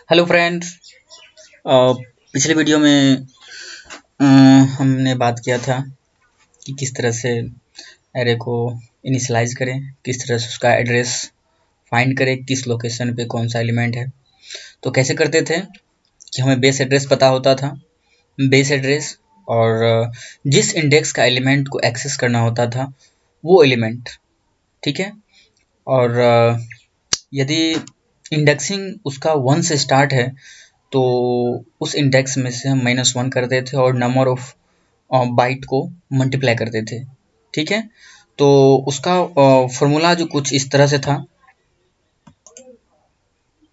Hello friends. पिछले video में अ, हमने बात किया था कि किस तरह से एरे को इनिशियलाइज करें, किस तरह से उसका एड्रेस फाइंड करें, किस लोकेशन पे कौन सा एलिमेंट है। तो कैसे करते थे कि हमें बेस एड्रेस पता होता था, बेस एड्रेस और जिस इंडेक्स का एलिमेंट को एक्सेस करना होता था वो एलिमेंट, ठीक है। और यदि इंडेक्सिंग उसका 1 से स्टार्ट है तो उस इंडेक्स में से हम -1 करते थे और नंबर ऑफ बाइट को मल्टीप्लाई करते थे, ठीक है। तो उसका फॉर्मूला जो कुछ इस तरह से था।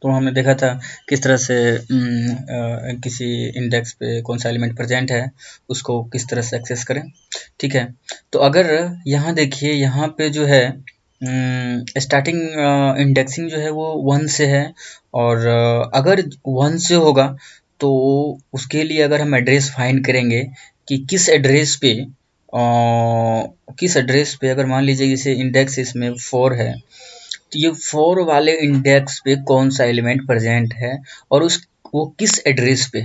तो हमने देखा था किस तरह से किसी इंडेक्स पे कौन सा एलिमेंट प्रेजेंट है उसको किस तरह से एक्सेस करें, ठीक है। तो अगर यहाँ देखिए, यहाँ पे जो है स्टार्टिंग इंडेक्सिंग जो है वो 1 से है और अगर 1 से होगा तो उसके लिए अगर हम एड्रेस फाइंड करेंगे कि किस एड्रेस पे अगर मान लीजिए जैसे इंडेक्स इसमें 4 है तो ये 4 वाले इंडेक्स पे कौन सा एलिमेंट प्रेजेंट है और उस वो किस एड्रेस पे,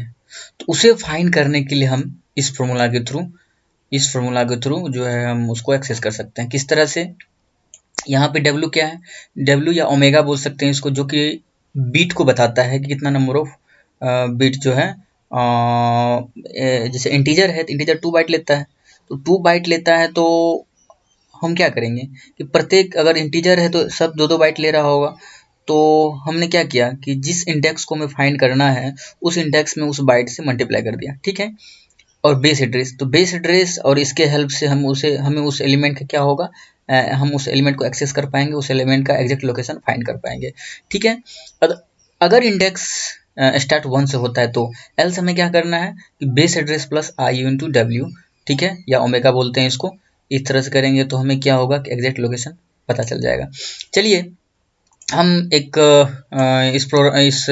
तो उसे फाइंड करने के लिए हम इस फॉर्मूला के थ्रू जो है हम उसको एक्सेस कर सकते हैं। किस तरह से, यहाँ पे डब्ल्यू क्या है, डब्ल्यू या ओमेगा बोल सकते हैं इसको, जो कि बीट को बताता है कि कितना नंबर ऑफ बीट जो है जैसे इंटीजर है तो इंटीजर 2 बाइट लेता है, तो 2 बाइट लेता है तो हम क्या करेंगे कि प्रत्येक अगर इंटीजर है तो सब 2-2 बाइट ले रहा होगा। तो हमने क्या किया कि जिस इंडेक्स को हमें फाइंड करना है उस इंडेक्स में उस बाइट से मल्टीप्लाई कर दिया, ठीक है। और बेस एड्रेस, तो बेस एड्रेस और इसके हेल्प से हमें उस एलिमेंट का क्या होगा, हम उस एलिमेंट को एक्सेस कर पाएंगे, उस एलिमेंट का एग्जैक्ट लोकेशन फाइंड कर पाएंगे, ठीक है। अगर इंडेक्स स्टार्ट 1 से होता है तो एल्स हमें क्या करना है कि बेस एड्रेस प्लस आई इंटू डब्ल्यू, ठीक है, या ओमेगा बोलते हैं इसको। इस तरह से करेंगे तो हमें क्या होगा कि एग्जैक्ट लोकेशन पता चल जाएगा। चलिए हम एक इस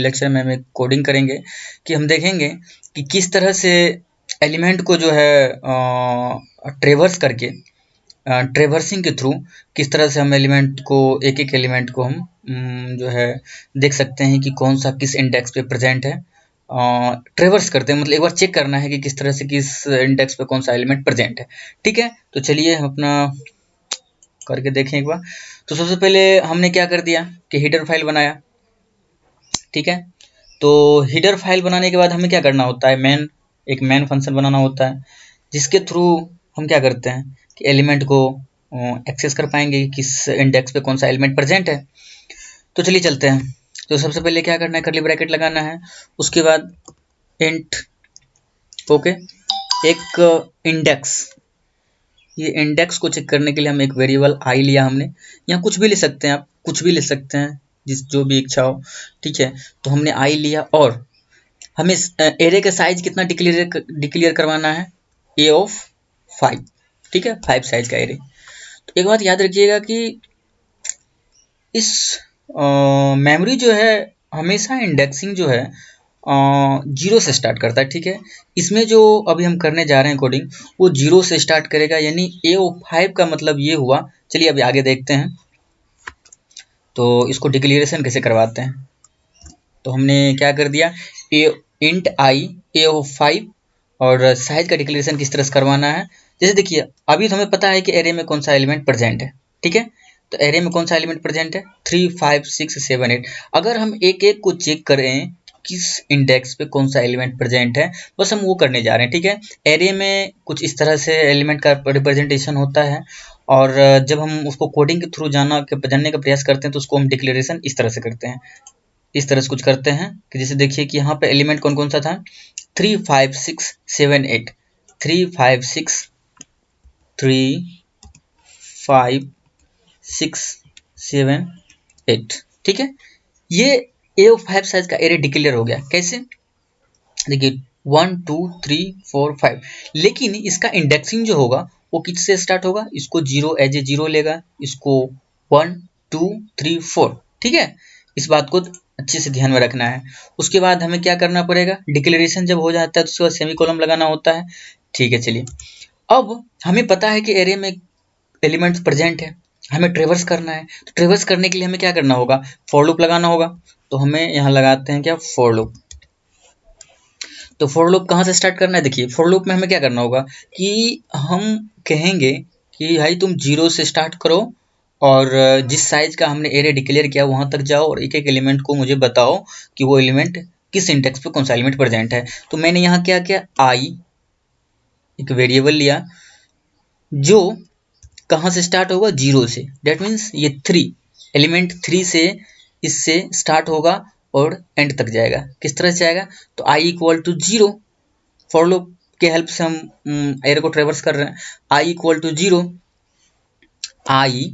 लेक्चर में हम एक कोडिंग करेंगे कि हम देखेंगे कि किस तरह से एलिमेंट को जो है ट्रेवर्स करके, ट्रेवर्सिंग के थ्रू किस तरह से हम एलिमेंट को एक एक एलिमेंट को हम जो है देख सकते हैं कि कौन सा किस इंडेक्स पे प्रेजेंट है। ट्रेवर्स करते हैं मतलब एक बार चेक करना है कि किस तरह से किस इंडेक्स पे कौन सा एलिमेंट प्रेजेंट है, ठीक है। तो चलिए हम अपना करके देखें एक बार। तो सबसे पहले हमने क्या कर दिया कि हेडर फाइल बनाया, ठीक है। तो हेडर फाइल बनाने के बाद हमें क्या करना होता है, एक मेन फंक्शन बनाना होता है जिसके थ्रू हम क्या करते हैं कि एलिमेंट को एक्सेस कर पाएंगे कि किस इंडेक्स पे कौन सा एलिमेंट प्रेजेंट है। तो चलिए चलते हैं। तो सबसे पहले क्या करना है, कर्ली ब्रैकेट लगाना है, उसके बाद इंट, ओके, एक इंडेक्स। ये इंडेक्स को चेक करने के लिए हम एक वेरिएबल आई लिया हमने, यहाँ कुछ भी ले सकते हैं, आप कुछ भी ले सकते हैं जिस जो भी इच्छा हो, ठीक है। तो हमने आई लिया और हमें एरे का साइज कितना डिक्लेयर करवाना है, ए ऑफ 5, ठीक है, 5 साइज का एरे। तो एक बात याद रखिएगा कि इस मेमोरी जो है हमेशा इंडेक्सिंग जो है 0 से स्टार्ट करता है, ठीक है। इसमें जो अभी हम करने जा रहे हैं कोडिंग वो 0 से स्टार्ट करेगा, यानी ए ऑफ 5 का मतलब ये हुआ। चलिए अभी आगे देखते हैं तो इसको डिक्लेरेशन कैसे करवाते हैं। तो हमने क्या कर दिया, ए इंट आई ए ऑफ 5 और साइज का डिक्लेरेशन किस तरह से करवाना है। जैसे देखिए अभी तो हमें पता है कि एरे में कौन सा एलिमेंट प्रेजेंट है, ठीक है। तो एरे में कौन सा एलिमेंट प्रेजेंट है, 3 5 6 7 8। अगर हम एक एक को चेक करें किस इंडेक्स पे कौन सा एलिमेंट प्रेजेंट है, बस हम वो करने जा रहे हैं, ठीक है। एरे में कुछ इस तरह से एलिमेंट का रिप्रेजेंटेशन होता है और जब हम उसको कोडिंग के थ्रू जानने का प्रयास करते हैं तो उसको हम डिक्लेरेशन इस तरह से करते हैं, इस तरह से कुछ करते हैं कि जैसे देखिए कि यहाँ पे एलिमेंट कौन कौन सा था, 3 5 6 7 8, 3 5 6 3 5 6 7 8, ठीक है। ये ए ऑफ 5 साइज का एरे डिक्लेयर हो गया। कैसे, देखिए 1 2 3 4 5, लेकिन इसका इंडेक्सिंग जो होगा वो किससे स्टार्ट होगा, इसको 0 एज ए 0 लेगा, इसको 1 2 3 4, ठीक है। इस बात को अच्छे से ध्यान में रखना है। उसके बाद हमें क्या करना पड़ेगा, डिक्लेरेशन जब हो जाता है तो उसके बाद सेमीकोलन लगाना होता है, ठीक है। चलिए अब हमें पता है कि एरे में एलिमेंट्स प्रेजेंट है, हमें ट्रेवर्स करना है, तो ट्रेवर्स करने के लिए हमें क्या करना होगा, फॉर लूप लगाना होगा। तो हमें यहाँ लगाते हैं क्या, फॉर लूप। तो फॉर लूप कहाँ से स्टार्ट करना है, देखिए फॉर लूप में हमें क्या करना होगा कि हम कहेंगे कि भाई तुम 0 से स्टार्ट करो और जिस साइज का हमने एरे डिक्लेयर किया वहां तक जाओ और एक एक एलिमेंट को मुझे बताओ कि वो एलिमेंट किस इंडेक्स पे कौन सा एलिमेंट प्रेजेंट है। तो मैंने यहाँ क्या किया, आई एक वेरिएबल लिया जो कहाँ से स्टार्ट होगा, 0 से। डेट मीन्स ये 3 एलिमेंट 3 से इससे स्टार्ट होगा और एंड तक जाएगा। किस तरह से जाएगा, तो I equal to 0, for loop के हेल्प से हम एरे को ट्रेवर्स कर रहे हैं। I equal to 0, I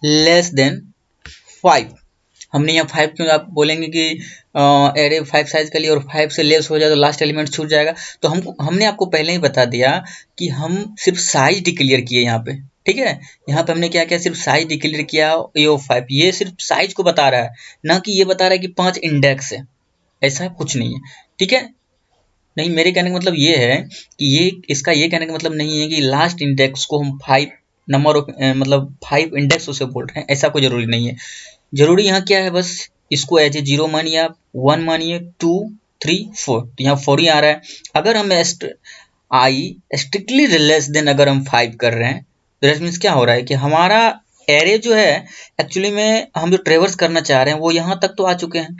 less than 5। हमने यहाँ 5 क्यों, आप बोलेंगे कि एरे 5 साइज का लिए और 5 से लेस हो जाए तो लास्ट एलिमेंट छूट जाएगा। तो हमने आपको पहले ही बता दिया कि हम सिर्फ साइज डिक्लेयर किए यहाँ पे, ठीक है। यहाँ पे हमने क्या किया, सिर्फ साइज डिक्लेयर किया AO5, ये सिर्फ साइज को बता रहा है, ना कि ये बता रहा है कि 5 इंडेक्स है, ऐसा कुछ नहीं है, ठीक है। नहीं, मेरे कहने का मतलब ये है कि ये इसका ये कहने का मतलब नहीं है कि लास्ट इंडेक्स को हम 5 नंबर ऑफ मतलब 5 इंडेक्स उसे बोल रहे हैं, ऐसा कोई जरूरी नहीं है। जरूरी यहाँ क्या है, बस इसको एज ए 0 मानिए, आप 1 मानिए, 2 3 4, तो यहाँ 4 ही आ रहा है। अगर हम आई स्ट्रिक्टली लेस देन अगर हम 5 कर रहे हैं तो दैट मीन्स क्या हो रहा है कि हमारा एरे जो है एक्चुअली में हम जो ट्रेवर्स करना चाह रहे हैं वो यहाँ तक तो आ चुके हैं।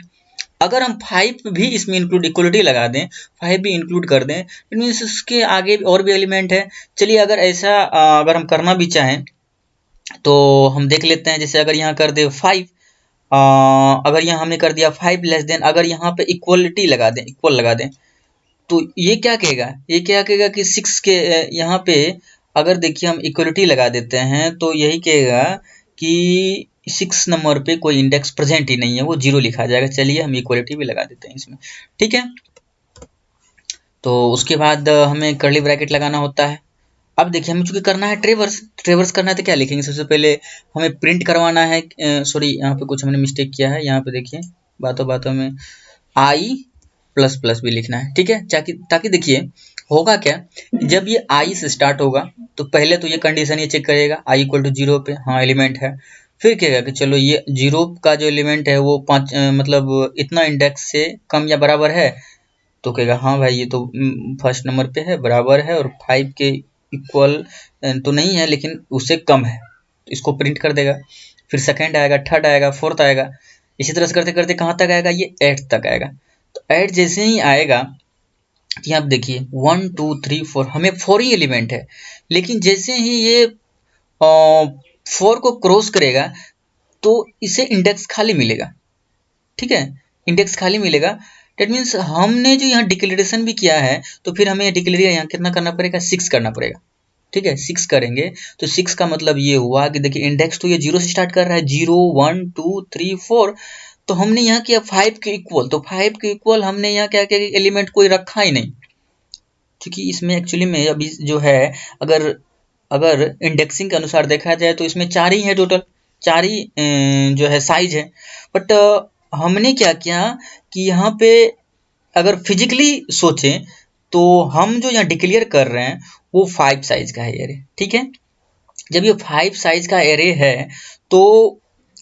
अगर हम 5 भी इसमें इंक्लूड इक्वलिटी लगा दें, 5 भी इंक्लूड कर दें, इट मीन्स उसके आगे और भी एलिमेंट है। चलिए अगर ऐसा अगर हम करना भी चाहें तो हम देख लेते हैं। जैसे अगर यहाँ कर दे 5, अगर यहाँ हमने कर दिया 5 लेस देन, अगर यहाँ पे इक्वलिटी लगा दें, इक्वल लगा दें, तो ये क्या कहेगा, ये क्या कहेगा कि 6 के यहाँ पे अगर देखिए हम इक्वलिटी लगा देते हैं तो यही कहेगा कि 6 नंबर पे कोई इंडेक्स प्रेजेंट ही नहीं है, वो 0 लिखा जाएगा। चलिए हम इक्वलिटी भी लगा देते हैं इसमें, ठीक है। तो उसके बाद हमें कर्ली ब्रैकेट लगाना होता है। अब देखिए हमें चूंकि करना है ट्रेवर्स, ट्रेवर्स करना है तो क्या लिखेंगे, सबसे पहले हमें प्रिंट करवाना है, सॉरी यहाँ पे कुछ हमने मिस्टेक किया है, यहाँ पे देखिए बातों बातों में आई प्लस प्लस भी लिखना है, ठीक है। ताकि देखिए होगा क्या, जब ये आई से स्टार्ट होगा तो पहले तो ये कंडीशन ये चेक करेगा आई इक्वल टू 0 पे, हाँ एलिमेंट है। फिर कहेगा कि चलो ये 0 का जो एलिमेंट है वो 5 मतलब इतना इंडेक्स से कम या बराबर है, तो कहेगा हाँ भाई ये तो फर्स्ट नंबर पे है, बराबर है और 5 के इक्वल तो नहीं है लेकिन उससे कम है, तो इसको प्रिंट कर देगा। फिर सेकंड आएगा, थर्ड आएगा, फोर्थ आएगा, इसी तरह से करते करते कहाँ तक आएगा, ये 8 तक आएगा। तो 8 जैसे ही आएगा तो यहाँ देखिए 1 2 3 4, हमें 4 ही एलिमेंट है, लेकिन जैसे ही ये 4 को क्रॉस करेगा तो इसे इंडेक्स खाली मिलेगा, ठीक है, इंडेक्स खाली मिलेगा। डेट मीन्स हमने जो यहाँ डिक्लेरेशन भी किया है तो फिर हमें डिक्लेयर यहाँ कितना करना पड़ेगा, 6 करना पड़ेगा, ठीक है। 6 करेंगे तो 6 का मतलब ये हुआ कि देखिए इंडेक्स तो ये 0 से स्टार्ट कर रहा है, 0 1 2 3 4, तो हमने यहाँ किया 5 के इक्वल, तो 5 के इक्वल हमने यहाँ क्या किया, एलिमेंट कोई रखा ही नहीं, क्योंकि इसमें एक्चुअली में अभी जो है अगर अगर इंडेक्सिंग के अनुसार देखा जाए तो इसमें 4 ही है टोटल, 4 ही जो है साइज है। बट हमने क्या किया कि यहाँ पे अगर फिजिकली सोचें तो हम जो यहाँ डिक्लेयर कर रहे हैं वो 5 साइज का है एरे, ठीक है। जब ये 5 साइज का एरे है तो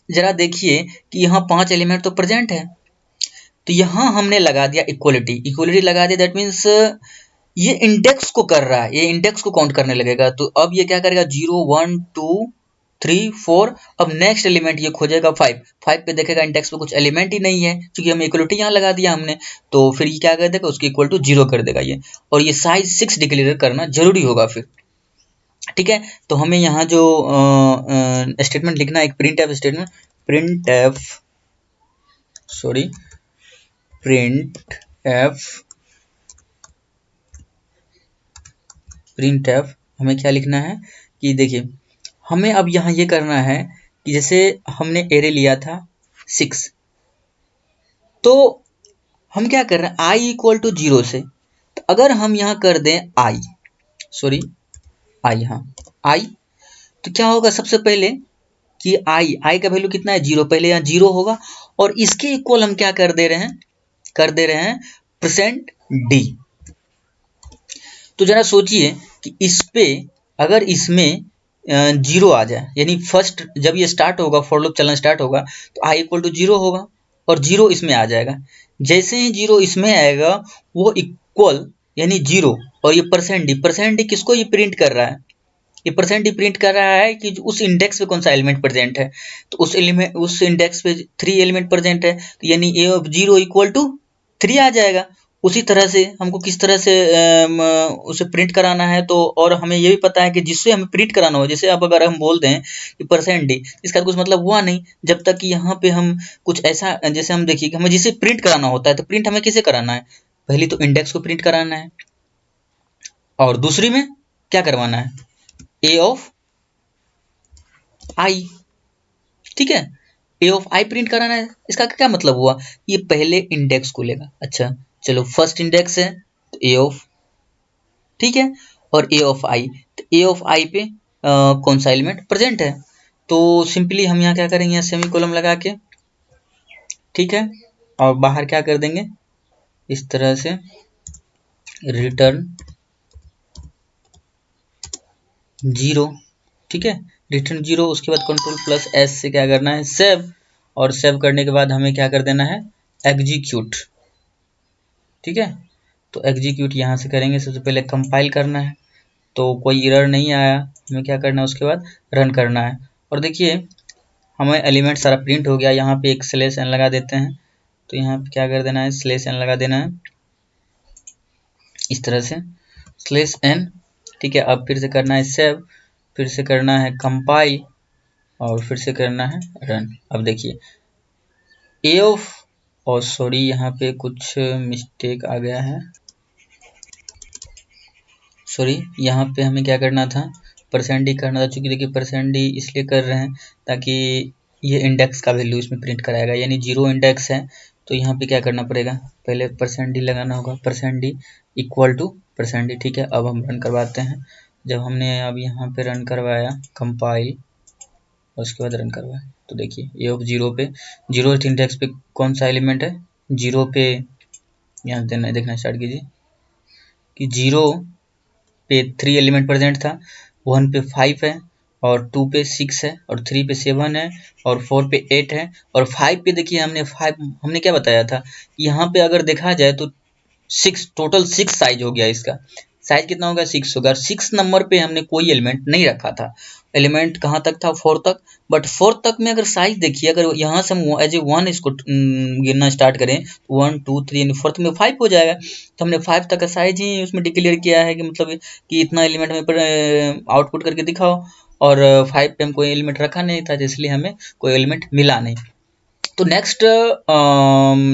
जरा देखिए कि यहाँ 5 एलिमेंट तो प्रेजेंट है, तो यहाँ हमने लगा दिया इक्वलिटी, इक्वलिटी लगा दिया, दैट मीन्स ये इंडेक्स को कर रहा है, ये इंडेक्स को काउंट करने लगेगा। तो अब ये क्या करेगा, 0 1 2 3 4, अब नेक्स्ट एलिमेंट ये खोजेगा 5, 5 पे देखेगा इंडेक्स पे कुछ एलिमेंट ही नहीं है, क्योंकि हम इक्वलिटी यहाँ लगा दिया हमने, तो फिर ये क्या कर देगा, उसके इक्वल टू 0 कर देगा ये, और ये साइज 6 डिक्लेयर करना जरूरी होगा फिर, ठीक है। तो हमें यहाँ जो स्टेटमेंट लिखना है, एक print F statement, print F sorry print F हमें क्या लिखना है कि देखिए हमें अब यहाँ ये करना है कि जैसे हमने एरे लिया था 6, तो हम क्या कर रहे हैं, आई इक्वल टू 0 से, तो अगर हम यहाँ कर दें आई हाँ आई, तो क्या होगा सबसे पहले कि आई का वैल्यू कितना है, 0, पहले यहाँ 0 होगा, और इसके इक्वल हम क्या कर दे रहे हैं परसेंट डी। तो जरा सोचिए कि इस पे अगर इसमें जीरो आ जाए, यानी फर्स्ट जब ये स्टार्ट होगा, फॉर लूप चलना स्टार्ट होगा तो आई इक्वल टू जीरो होगा और जीरो इसमें आ जाएगा। जैसे ही जीरो इसमें आएगा वो इक्वल यानी जीरो, और ये परसेंट डी किसको ये प्रिंट कर रहा है, ये परसेंट डी प्रिंट कर रहा है कि उस इंडेक्स पे कौन सा एलिमेंट प्रेजेंट है। तो उस इंडेक्स पे 3 एलिमेंट प्रेजेंट है, तो यानी ए ऑफ जीरो इक्वल टू 3 आ जाएगा। उसी तरह से हमको किस तरह से उसे प्रिंट कराना है, तो और हमें ये भी पता है कि जिससे हमें प्रिंट कराना हो, जैसे अब अगर हम बोल दें कि परसेंट डी, इसका कुछ मतलब हुआ नहीं जब तक कि यहाँ पे हम कुछ ऐसा, जैसे हम देखिए कि हमें जिसे प्रिंट कराना होता है, तो प्रिंट हमें किसे कराना है, पहले तो इंडेक्स को प्रिंट कराना है और दूसरी में क्या करवाना है, ए ऑफ आई। ठीक है, ए ऑफ आई प्रिंट कराना है। इसका क्या मतलब हुआ, ये पहले इंडेक्स को लेगा। अच्छा चलो, फर्स्ट इंडेक्स है तो ए ऑफ, ठीक है, और ए ऑफ आई, तो ए ऑफ आई पे कौन सा एलिमेंट प्रेजेंट है, तो सिंपली हम यहाँ क्या करेंगे, सेमी कोलम लगा के, ठीक है, और बाहर क्या कर देंगे इस तरह से, रिटर्न जीरो, ठीक है, रिटर्न जीरो। उसके बाद कंट्रोल प्लस एस से क्या करना है, सेव, और सेव करने के बाद हमें क्या कर देना है, एग्जीक्यूट। ठीक है, तो एग्जीक्यूट यहाँ से करेंगे, सबसे पहले कंपाइल करना है, तो कोई एरर नहीं आया, हमें क्या करना है उसके बाद रन करना है। और देखिए हमें एलिमेंट सारा प्रिंट हो गया। यहाँ पे एक स्लेश एन लगा देते हैं, तो यहाँ पे क्या कर देना है, स्लेश एन लगा देना है इस तरह से, स्लेश एन। ठीक है, अब फिर से करना है सेव, फिर से करना है कंपाइल, और फिर से करना है रन। अब देखिए ए ऑफ, और सॉरी यहाँ पे कुछ मिस्टेक आ गया है, सॉरी यहाँ पे हमें क्या करना था, परसेंट डी करना था। चूंकि देखिए परसेंट डी इसलिए कर रहे हैं ताकि ये इंडेक्स का वैल्यू इसमें प्रिंट कराएगा, यानी जीरो इंडेक्स है, तो यहाँ पे क्या करना पड़ेगा, पहले परसेंट डी लगाना होगा, percent D equal two percent D. ठीक है, अब हम रन करवाते हैं। जब हमने अब यहाँ पे रन करवाया कंपाइल और उसके बाद रन करवाया, तो देखिए ए ऑफ जीरो पे, जीरो इंडेक्स पे कौन सा एलिमेंट है, जीरो पे, यहाँ देखना स्टार्ट कीजिए कि जीरो पे 3 एलिमेंट प्रेजेंट था, 1 पे 5 है, और 2 पे 6 है, और 3 पे 7 है, और 4 पे 8 है, और 5 पे देखिए हमने क्या बताया था, यहाँ पे अगर देखा जाए तो 6 टोटल 6 साइज हो गया। इसका साइज कितना होगा, 6 होगा। 6 नंबर पे हमने कोई एलिमेंट नहीं रखा था, एलिमेंट कहाँ तक था, 4 तक। बट 4 तक में अगर साइज देखिए, अगर यहाँ से हम एज ए 1 इसको गिनना स्टार्ट करें, 1 2 3 4 में 5 हो जाएगा। तो हमने 5 तक का साइज ही उसमें डिक्लेयर किया है कि मतलब कि इतना एलिमेंट हमें आउटपुट करके दिखाओ, और 5 पे हम कोई एलिमेंट रखा नहीं था, इसलिए हमें कोई एलिमेंट मिला नहीं। तो नेक्स्ट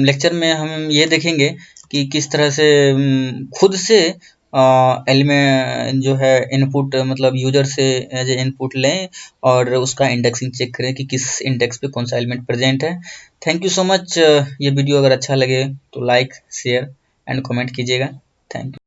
लेक्चर में हम ये देखेंगे कि किस तरह से खुद से एलिमेंट जो है इनपुट, मतलब यूजर से एज ए इनपुट लें और उसका इंडेक्सिंग चेक करें कि किस इंडेक्स पे कौन सा एलिमेंट प्रेजेंट है। Thank you so much. ये वीडियो अगर अच्छा लगे तो लाइक शेयर एंड कमेंट कीजिएगा। Thank you.